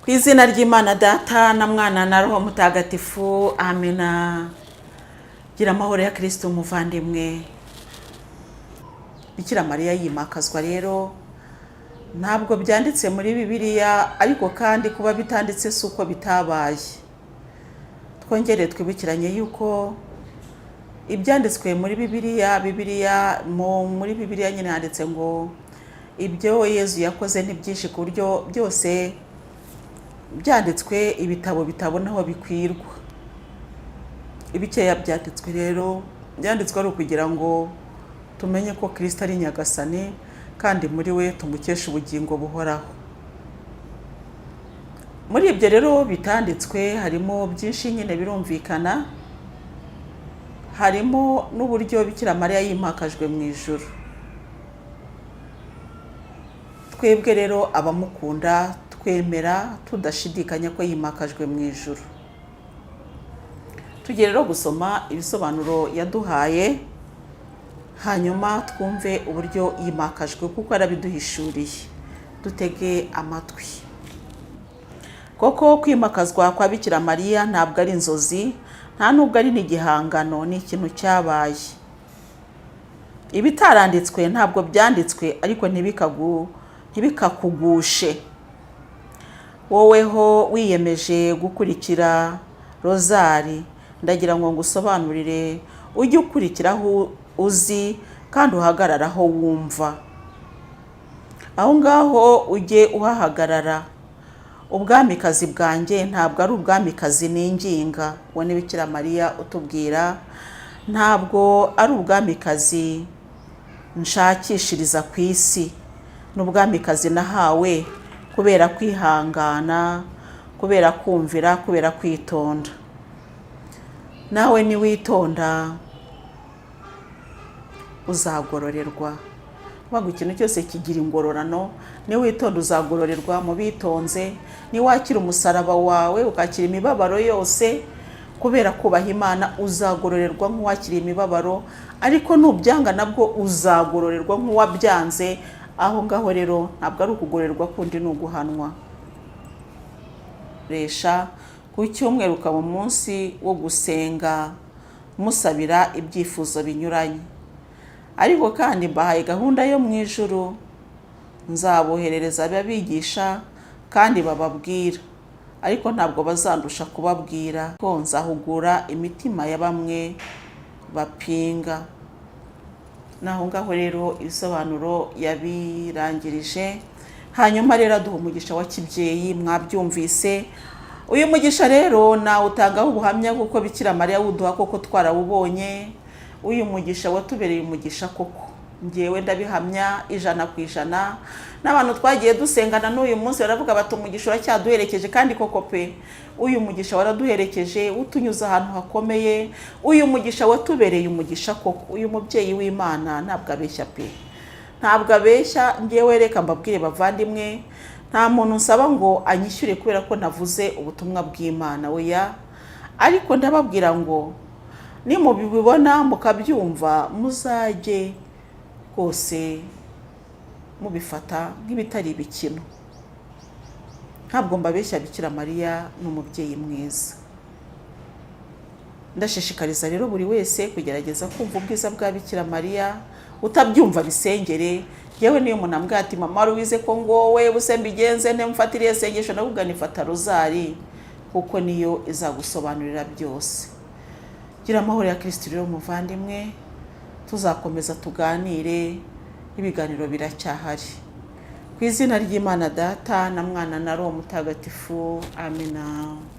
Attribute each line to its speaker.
Speaker 1: Ku izina ry'Imana Data na Mwana na Roho Mutagatifu, amina. Gira amahoro ya Kristo umuvandimwe. Bikira Mariya yimakazwa rero, ntabwo byanditse muri Bibiliya, ariko kandi kuba bitanditse suko bitabaye. Twongere twibukiranye yuko ibyanditswe muri Bibiliya muri Bibiliya nyine handitse ngo ibyo Yezu yakoze ni byinshi ku buryo byose byanditswe ibitabo bitabona aho bikwirwa. Ibikeya byanditswe rero byanditswe ari ukugira ngo tumenye ko Kristo ari Nyagasani kandi muri we tumukesha ubugingo buhoraho. Muri ibyo rero bitanditswe harimo byinshi nyine birumvikana, harimo n'uburyo Bikira Mariya yimakajwe mu ijuru. Twebwe rero abamukunda twemera tudashidikanya ko yimakajwe mu ijuru. Tugiye rero gusoma ibisobanuro yaduhaye, hanyuma twumve uburyo yimakajwe kuko arabiduhishuriye. Dutege amatwi. Koko kwimakazwa kwa Bikira Mariya ntabwo ari inzozi, nta nubwo ari n'igihangano, ni ikintu cyabaye. Ibitaranditswe ntabwo byanditswe, ariko ntibikakugushe. Woweho wiyemeje gukurikira rozari, ndagira ngo ngusobanurire ujye ukurikiraho uzi kandi uhagararaho wumva. Aho ngaho ujye uhahagarara. Ubwamikazi bwanjye ntabwo ari ubwamikazi ninginga, uwo ni Bikira Mariya utubwira. Ntabwo ari ubwamikazi nshakishiriza ku isi, ni ubwamikazi nahawe kubera kwihangana, kubera kumvira, kubera kwitonda. Nawe niwitonda uzagororerwa. Kuvuga ikintu cyose kigira ingororano, niwitonda uzagororerwa mu bitonze. Niwakira umusaraba wawe ukakira imibabaro yose kubera kubaha Imana, uzagororerwa nk'uwakiriye imibabaro, ariko nubyanga nabwo uzagororerwa nk'uwabyanze. Aho ngaho rero ntabwo ari ukugororerwa kundi, ni uguhanwa. Resha ku cyumweru ukaba umunsi wo gusenga musabira ibyifuzo binyuranye. Ariko kandi mbahaye gahunda yo mu ijuru, nzaboherereza ababigisha kandi bababwira, ariko ntabwo bazandusha kubabwira, ko nzahugura imitima ya bamwe bapinga. Naho ngaho rero ibisobanuro yabirangirije. Hanyuma rero aduha umugisha wa kibyeyi, mwabyumvise. Uyu mugisha rero nawutangaho ubuhamya kuko Bikira Mariya wuduha koko twarawubonye. Uyu mugisha watubereye umugisha koko, ngewe ndabihamya 100%. N'abantu twagiye dusengana n'uyu munsi baravuga bati umugisha uracyaduherekeje, kandi koko pe uyu mugisha waraduherekeje, utunyuza ahantu hakomeye. Uyu mugisha watubereye umugisha koko. Uyu mubyeyi w'Imana ntabwo abeshya pe, ntabwo abeshya. Ngewe reka mbabwire bavandimwe, nta muntu nsaba ngo anyishyure kubera ko navuze ubutumwa bw'Imana, oya. Ariko ndababwira ngo nimubibona mukabyumva, muzajye rwose mubifata nk'ibitari ibikino. Ntabwo mbabeshya, Bikira Mariya ni umubyeyi mwiza. Ndashishikariza rero buri wese kugerageza kumva ubwiza bwa Bikira Mariya. Utabyumva bisengere. Yewe niyo umuntu ambwira ati mama ruwize ko ngo we buse mbigenze nte mfatiriye sengesho, navuga nifata rozari kuko niyo izagusobanurira byose. Gira amahoro ya Kristo rero muvandimwe, tuzakomeza tuganire, ibiganiro biracyahari. Ku izina ry'Imana Data na Mwana na Roho Mutagatifu, amina.